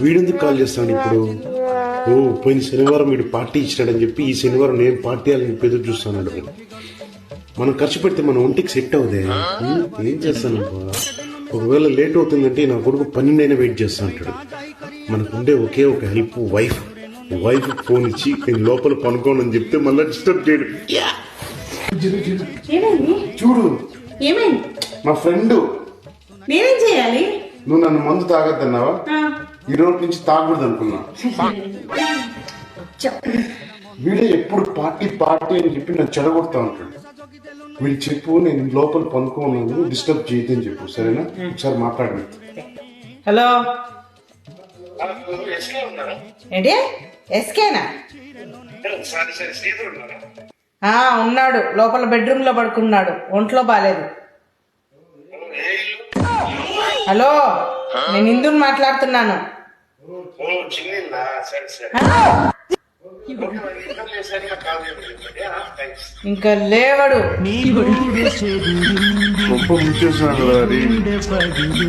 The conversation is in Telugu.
వీడెందుకు కాల్ చేస్తాను ఇప్పుడు? ఓ పోయిన శనివారం వీడు పార్టీ ఇచ్చాడని చెప్పి ఈ శనివారం నేను పార్టీ అని ఎదురు చూస్తాను. మనం ఖర్చు పెడితే మన ఒంటికి సెట్ అవుదే. ఏం చేస్తాను? ఒకవేళ లేట్ అవుతుందంటే నా కొడుకు 12 అయినా వెయిట్ చేస్తా అంటాడు. మనకుండే ఒకే ఒక హెల్ప్ వైఫ్ ఫోన్ ఇచ్చి నేను లోపల పనుకోనని చెప్తే మళ్ళీ డిస్టర్బ్ చేయడు. చూడు మా ఫ్రెండ్. నేనేం చేయాలి? నువ్వు నన్ను మందు తాగద్దన్నావా? ఈ రోజు నుంచి తాగకూడదు అనుకున్నా. వీడే ఎప్పుడు పార్టీ అని చెప్పి నన్ను చెడగొడతా ఉంటాడు. వీడు చెప్పు, నేను లోపల పనుకోన్నాను, డిస్టర్బ్ చేయొద్దని చెప్పు, సరేనా? ఒకసారి మాట్లాడండి. హలో, ఏంటి ఎస్కేనా? ఉన్నాడు, లోపల బెడ్రూమ్ లో పడుకున్నాడు, ఒంట్లో బాలేదు. హలో, నేను ఇందుని మాట్లాడుతున్నాను. ఇంకా లేవడు.